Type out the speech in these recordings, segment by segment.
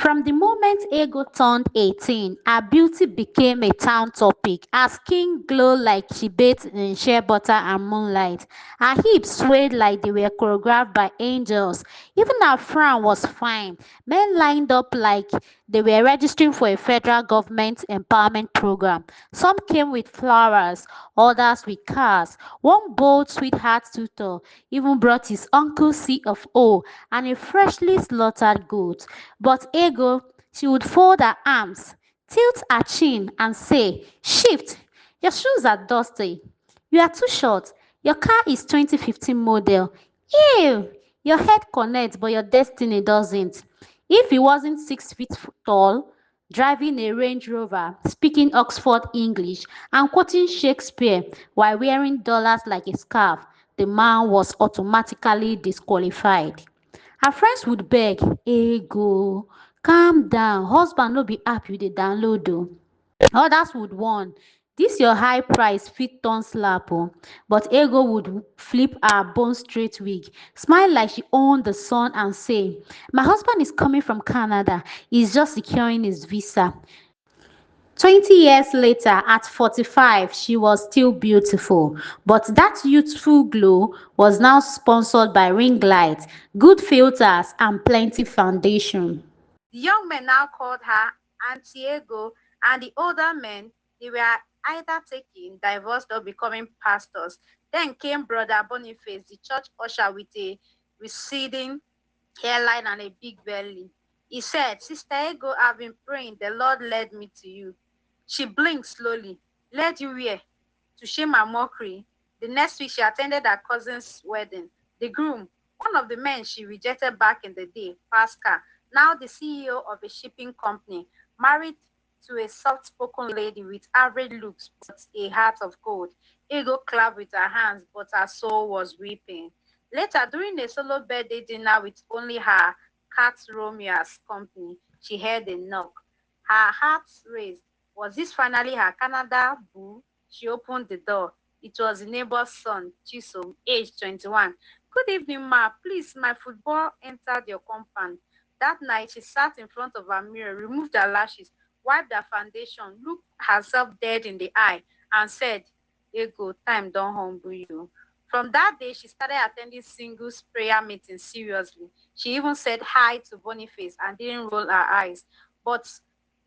From the moment Ego turned 18, her beauty became a town topic. Her skin glowed like she bathed in shea butter and moonlight. Her hips swayed like they were choreographed by angels. Even her frown was fine. Men lined up like they were registering for a federal government empowerment program. Some came with flowers, others with cars. One bold sweetheart tutor even brought his uncle C of O and a freshly slaughtered goat. But Ego, she would fold her arms, tilt her chin, and say, "Shift! Your shoes are dusty. You are too short. Your car is 2015 model. Ew! Your head connects, but your destiny doesn't." If he wasn't 6 feet tall, driving a Range Rover, speaking Oxford English, and quoting Shakespeare while wearing dollars like a scarf, the man was automatically disqualified. Her friends would beg, "Ego, calm down, husband no be app you dey download o." Others would warn, "This your high price fit turn slap o." But Ego would flip her bone straight wig, smile like she owned the sun and say, "My husband is coming from Canada, he's just securing his visa." 20 years later, at 45, she was still beautiful, but that youthful glow was now sponsored by ring lights, good filters, and plenty foundation. The young men now called her Auntie Ego, and the older men, they were either taking, divorced, or becoming pastors. Then came Brother Boniface, the church usher with a receding hairline and a big belly. He said, "Sister Ego, I've been praying. The Lord led me to you." She blinked slowly. "Led you where?" To shame and mockery, the next week she attended her cousin's wedding. The groom, one of the men she rejected back in the day, Pascal, now the CEO of a shipping company, married to a soft-spoken lady with average looks but a heart of gold. Ego clapped with her hands, but her soul was weeping. Later, during a solo birthday dinner with only her cat Romeo as company, she heard a knock. Her heart raced. Was this finally her Canada boo? She opened the door. It was the neighbor's son, Chisom, age 21. "Good evening, ma. Please, my football entered your compound." That night, she sat in front of her mirror, removed her lashes, wiped her foundation, looked herself dead in the eye, and said, "Ego, time don't humble you." From that day, she started attending singles prayer meetings seriously. She even said hi to Boniface and didn't roll her eyes. But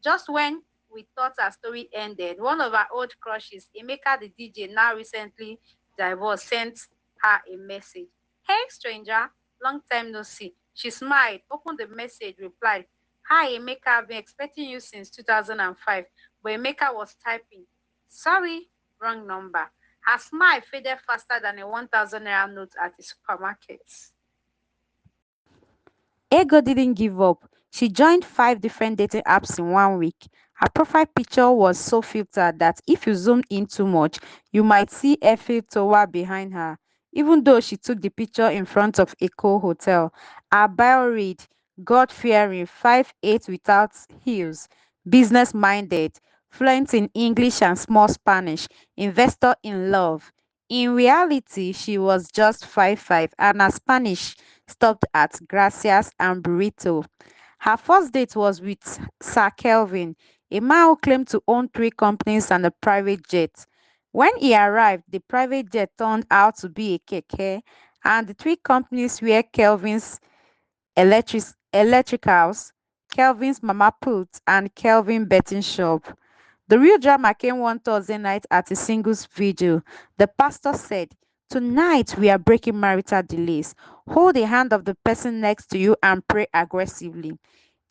just when we thought her story ended, one of her old crushes, Emeka the DJ, now recently divorced, sent her a message. "Hey, stranger, long time no see." She smiled, opened the message, replied, "Hi, Emeka, I've been expecting you since 2005. But Emeka was typing, "Sorry, wrong number." Her smile faded faster than a 1,000 naira note at the supermarket. Ego didn't give up. She joined 5 different dating apps in 1 week. Her profile picture was so filtered that if you zoomed in too much, you might see Eiffel Tower behind her. Even though she took the picture in front of a cool hotel, her bio read, "God-fearing, 5'8" without heels, business-minded, fluent in English and small Spanish, investor in love." In reality, she was just 5'5" and her Spanish stopped at "gracias" and "burrito." Her first date was with Sir Kelvin, a man who claimed to own 3 companies and a private jet. When he arrived, the private jet turned out to be a keke, and the 3 companies were Kelvin's electricals, Kelvin's mama put, and Kelvin betting shop. The real drama came one Thursday night at a singles vigil. The pastor said, "Tonight we are breaking marital delays. Hold the hand of the person next to you and pray aggressively."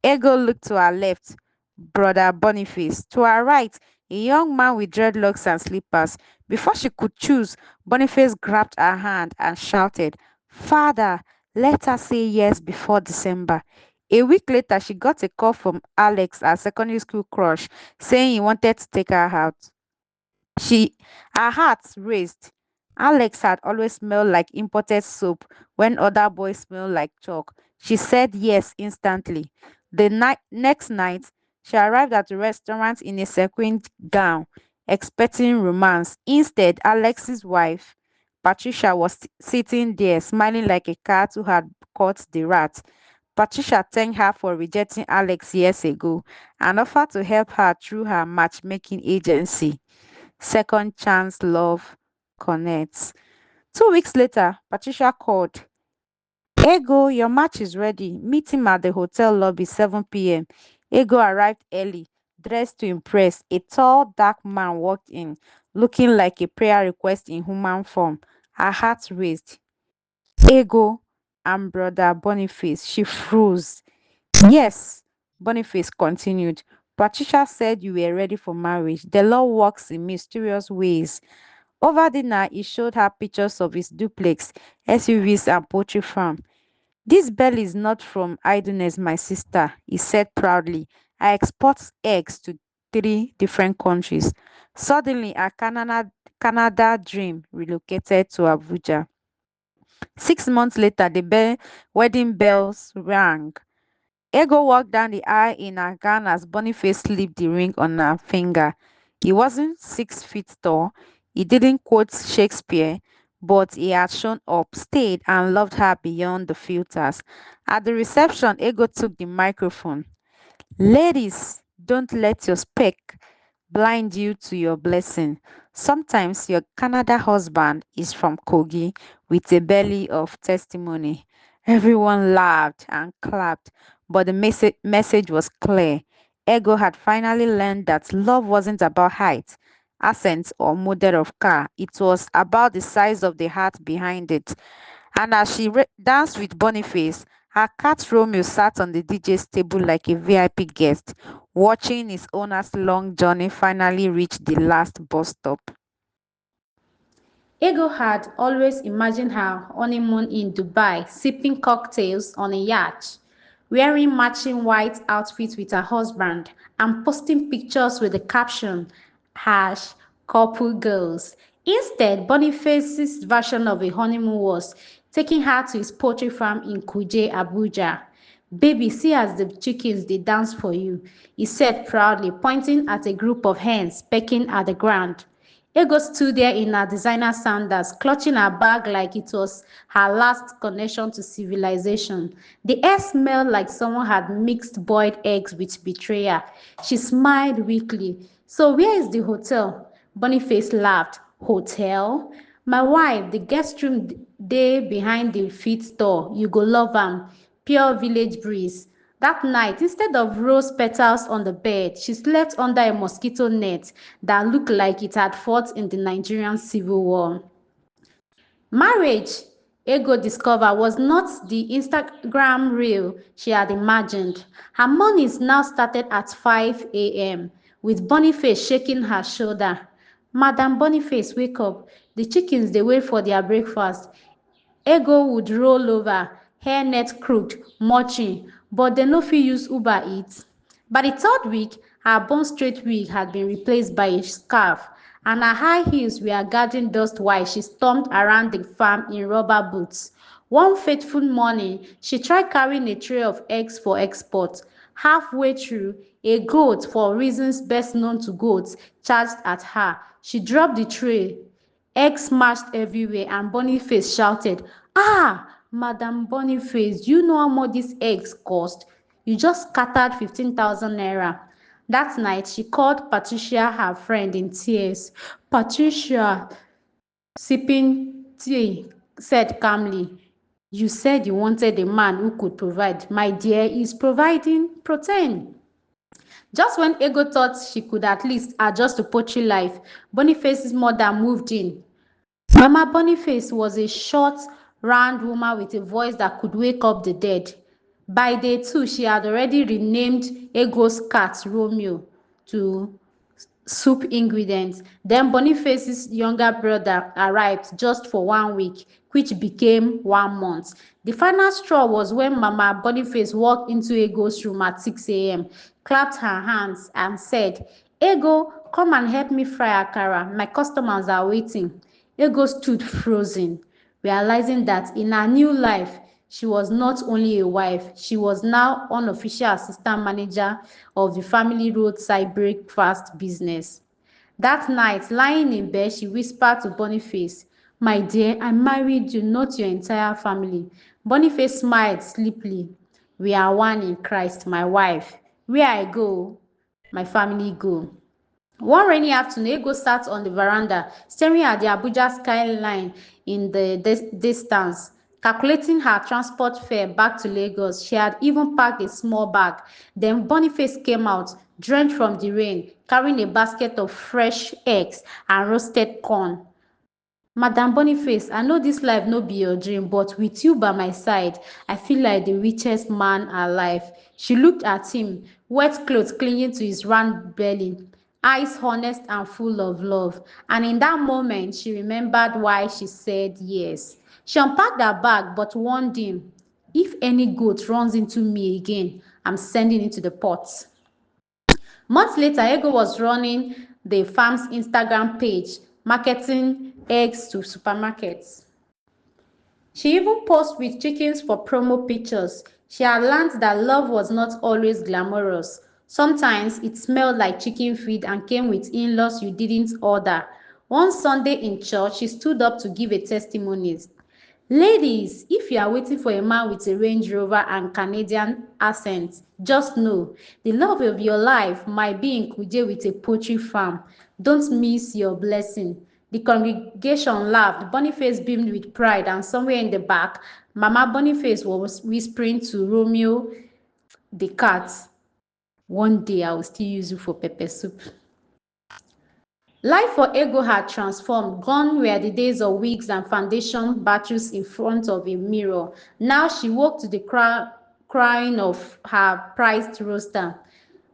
Ego looked to her left, Brother Boniface. To her right, a young man with dreadlocks and slippers. Before she could choose, Boniface grabbed her hand and shouted, "Father, let her say yes before December." A week later, she got a call from Alex, her secondary school crush, saying he wanted to take her out. Her heart raced. Alex had always smelled like imported soap when other boys smelled like chalk. She said yes instantly. Next night, she arrived at the restaurant in a sequined gown, expecting romance. Instead, Alex's wife, Patricia, was sitting there smiling like a cat who had caught the rat. Patricia thanked her for rejecting Alex years ago and offered to help her through her matchmaking agency. Second Chance Love Connects. 2 weeks later, Patricia called. Ego, your match is ready. Meet him at the hotel lobby 7 p.m. Ego arrived early, dressed to impress. A tall, dark man walked in, looking like a prayer request in human form. Her heart raced. Ego and brother Boniface. She froze. Yes, Boniface continued. Patricia said you were ready for marriage. The law works in mysterious ways. Over dinner, he showed her pictures of his duplex, SUVs, and poultry farm. This bell is not from idleness, my sister, he said proudly. I export eggs to 3 different countries. Suddenly, our Canada dream relocated to Abuja. 6 months later, the wedding bells rang. Ego walked down the aisle in her gown as Boniface slipped the ring on her finger. He wasn't 6 feet tall. He didn't quote Shakespeare, but he had shown up, stayed, and loved her beyond the filters. At the reception, Ego took the microphone. Ladies, don't let your spec blind you to your blessing. Sometimes your Canada husband is from Kogi with a belly of testimony. Everyone laughed and clapped, but the message was clear. Ego had finally learned that love wasn't about height, accent, or model of car. It was about the size of the heart behind it. And as she danced with Boniface, her cat Romeo sat on the DJ's table like a VIP guest, watching his owner's long journey finally reach the last bus stop. Ego had always imagined her honeymoon in Dubai, sipping cocktails on a yacht, wearing matching white outfits with her husband, and posting pictures with the caption #couple girls. Instead, Boniface's version of a honeymoon was taking her to his poultry farm in Kuje, Abuja. Baby, see as the chickens they dance for you, he said proudly, pointing at a group of hens pecking at the ground. Ego stood there in her designer sandals, clutching her bag like it was her last connection to civilization. The air smelled like someone had mixed boiled eggs with betrayal. She smiled weakly. So where is the hotel? Boniface laughed. Hotel? My wife, the guest room dey behind the feed store. You go love am. Pure village breeze. That night, instead of rose petals on the bed, she slept under a mosquito net that looked like it had fought in the Nigerian Civil War. Marriage, Ego discovered, was not the Instagram reel she had imagined. Her mornings now started at 5 a.m., with Boniface shaking her shoulder. Madam Boniface, wake up. The chickens dey wait for their breakfast. Ego would roll over, hairnet crooked, munching, but dem no fit use Uber Eats. By the third week, her bone-straight wig had been replaced by a scarf, and her high heels were gathering dust while she stomped around the farm in rubber boots. One fateful morning, she tried carrying a tray of eggs for export. Halfway through, a goat, for reasons best known to goats, charged at her. She dropped the tray. Eggs smashed everywhere, and Boniface shouted, "Ah, Madam Boniface, do you know how much these eggs cost? You just scattered 15,000 naira." That night, she called Patricia, her friend, in tears. Patricia, sipping tea, said calmly, "You said you wanted a man who could provide. My dear, he's providing protein." Just when Ego thought she could at least adjust to poultry life, Boniface's mother moved in. Mama Boniface was a short, round woman with a voice that could wake up the dead. By day 2, she had already renamed Ego's cat Romeo to soup ingredients. Then Boniface's younger brother arrived just for 1 week, which became 1 month. The final straw was when Mama Boniface walked into Ego's room at 6 a.m., clapped her hands, and said, "Ego, come and help me fry akara. My customers are waiting." Ego stood frozen, realizing that in her new life, she was not only a wife, she was now unofficial assistant manager of the family roadside breakfast business. That night, lying in bed, she whispered to Boniface, "My dear, I married you, not your entire family." Boniface smiled sleepily. We are one in Christ, my wife. Where I go, my family go. One rainy afternoon, Ego sat on the veranda, staring at the Abuja skyline in the distance, calculating her transport fare back to Lagos. She had even packed a small bag. Then Boniface came out, drenched from the rain, carrying a basket of fresh eggs and roasted corn. Madam Boniface, I know this life no be your dream, but with you by my side, I feel like the richest man alive. She looked at him, wet clothes clinging to his round belly, eyes honest and full of love. And in that moment, she remembered why she said yes. She unpacked her bag, but warned him, if any goat runs into me again, I'm sending it to the pot. Months later, Ego was running the farm's Instagram page, marketing eggs to supermarkets. She even posed with chickens for promo pictures. She had learned that love was not always glamorous. Sometimes it smelled like chicken feed and came with in-laws you didn't order. One Sunday in church, she stood up to give a testimony. Ladies, if you are waiting for a man with a Range Rover and Canadian accent, just know the love of your life might be in Kuje with a poultry farm. Don't miss your blessing. The congregation laughed. Boniface beamed with pride, and somewhere in the back, Mama Boniface was whispering to Romeo the cat, one day I will still use you for pepper soup. Life for Ego had transformed. Gone were the days of wigs and foundation battles in front of a mirror. Now she woke to the crying of her prized roaster.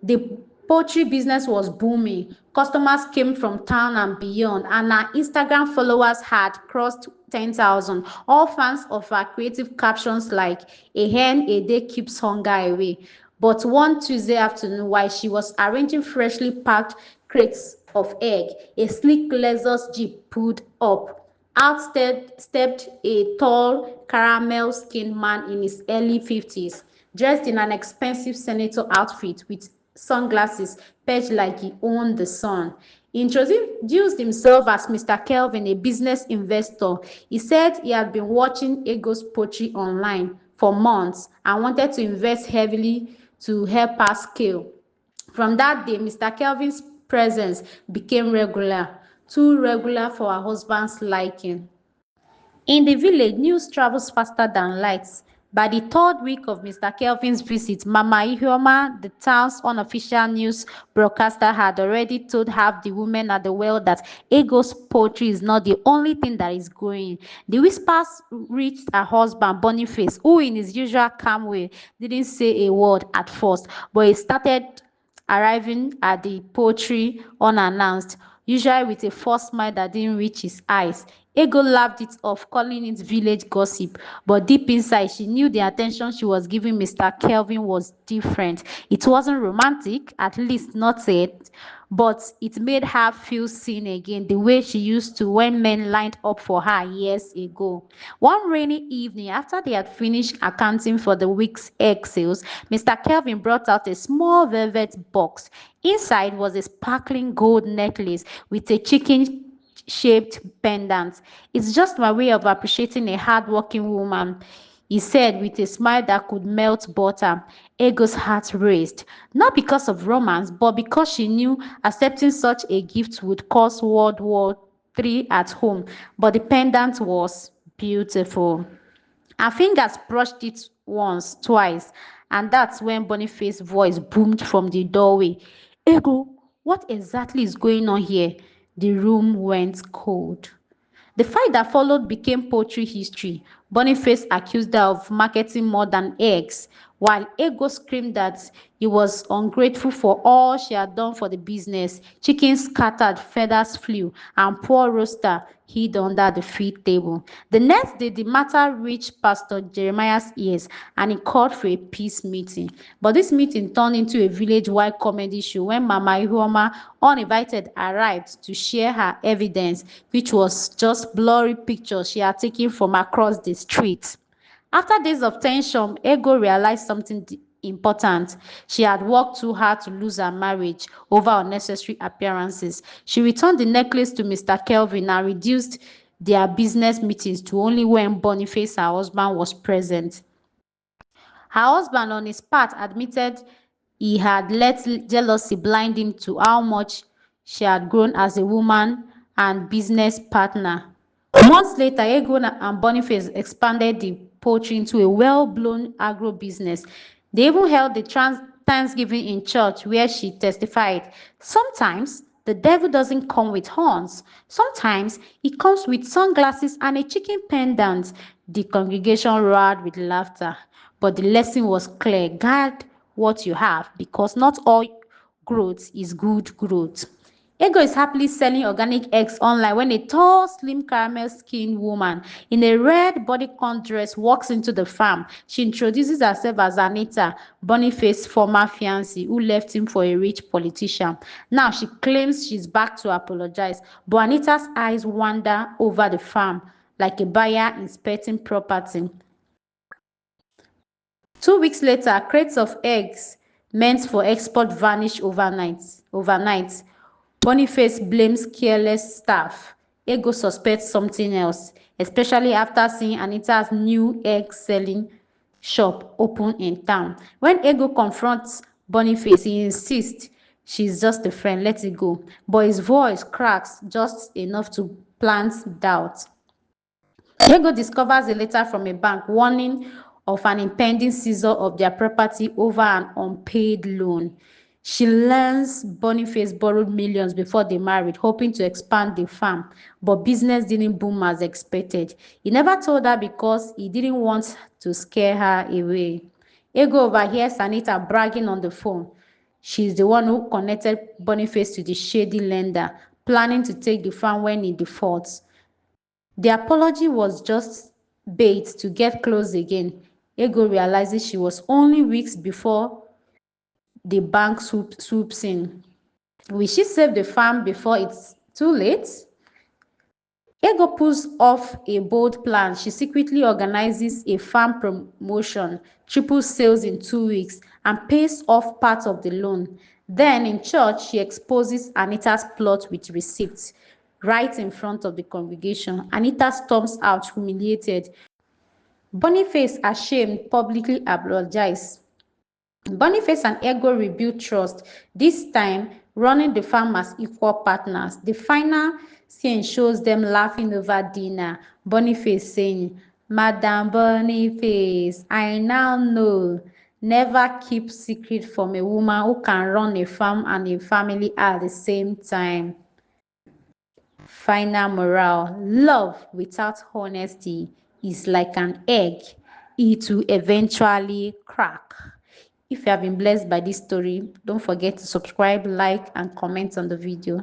The poultry business was booming. Customers came from town and beyond, and her Instagram followers had crossed 10,000, all fans of her creative captions like, "A hen a day keeps hunger away." But one Tuesday afternoon, while she was arranging freshly packed crates of egg, a sleek Lexus Jeep pulled up. Out stepped a tall, caramel-skinned man in his early 50s, dressed in an expensive senator outfit with sunglasses perched like he owned the sun. He introduced himself as Mr. Kelvin, a business investor. He said he had been watching Ego's poultry online for months and wanted to invest heavily to help her scale. From that day, Mr. Kelvin's presence became regular, too regular for her husband's liking. In the village, news travels faster than light. By the third week of Mr. Kelvin's visit, Mama Ihuoma, the town's unofficial news broadcaster, had already told half the women at the well that Ego's poultry is not the only thing that is growing. The whispers reached her husband, Boniface, who in his usual calm way didn't say a word at first, but he started arriving at the poultry unannounced, usually with a forced smile that didn't reach his eyes. Ego laughed it off, calling it village gossip, but deep inside, she knew the attention she was giving Mr. Kelvin was different. It wasn't romantic, at least not yet, but it made her feel seen again, the way she used to when men lined up for her years ago. One rainy evening, after they had finished accounting for the week's egg sales, Mr. Kelvin brought out a small velvet box. Inside was a sparkling gold necklace with a chicken shaped pendant. "It's just my way of appreciating a hardworking woman," he said with a smile that could melt butter. Ego's heart raced, not because of romance, but because she knew accepting such a gift would cause World War III at home. But the pendant was beautiful. Her fingers brushed it once, twice, and that's when Boniface's voice boomed from the doorway. "Ego, what exactly is going on here?" The room went cold. The fight that followed became poultry history. Boniface accused her of marketing more than eggs, while Ego screamed that he was ungrateful for all she had done for the business. Chickens scattered, feathers flew, and poor Roaster hid under the feed table. The next day, the matter reached Pastor Jeremiah's ears, and he called for a peace meeting. But this meeting turned into a village-wide comedy show when Mama Ihuoma, uninvited, arrived to share her evidence, which was just blurry pictures she had taken from across the street. After days of tension, Ego realized something important. She had worked too hard to lose her marriage over unnecessary appearances. She returned the necklace to Mr. Kelvin and reduced their business meetings to only when Boniface, her husband, was present. Her husband, on his part, admitted he had let jealousy blind him to how much she had grown as a woman and business partner. Months later, Ego and Boniface expanded the poultry into a well-blown agro-business. They even held the Thanksgiving in church where she testified, "Sometimes the devil doesn't come with horns. Sometimes he comes with sunglasses and a chicken pendant." The congregation roared with laughter, but the lesson was clear: guard what you have, because not all growth is good growth. Ego is happily selling organic eggs online when a tall, slim, caramel-skinned woman in a red bodycon dress walks into the farm. She introduces herself as Anita, Boniface's former fiancée, who left him for a rich politician. Now she claims she's back to apologize, but Anita's eyes wander over the farm like a buyer inspecting property. 2 weeks later, crates of eggs meant for export vanish overnight. Boniface blames careless staff. Ego suspects something else, especially after seeing Anita's new egg-selling shop open in town. When Ego confronts Boniface, he insists she's just a friend, let it go. But his voice cracks just enough to plant doubt. Ego discovers a letter from a bank warning of an impending seizure of their property over an unpaid loan. She learns Boniface borrowed millions before they married, hoping to expand the farm, but business didn't boom as expected. He never told her because he didn't want to scare her away. Ego overhears Anita bragging on the phone. She's the one who connected Boniface to the shady lender, planning to take the farm when he defaults. The apology was just bait to get close again. Ego realizes she was only weeks before the bank swoops in. Will she save the farm before it's too late? Ego pulls off a bold plan. She secretly organizes a farm promotion, triples sales in 2 weeks, and pays off part of the loan. Then in church, she exposes Anita's plot with receipts right in front of the congregation. Anita storms out humiliated. Boniface, ashamed, publicly apologized. Boniface and Ego rebuild trust, this time running the farm as equal partners. The final scene shows them laughing over dinner. Boniface saying, "Madam Boniface, I now know. Never keep secret from a woman who can run a farm and a family at the same time." Final moral: love without honesty is like an egg. It will eventually crack. If you have been blessed by this story, don't forget to subscribe, like, and comment on the video.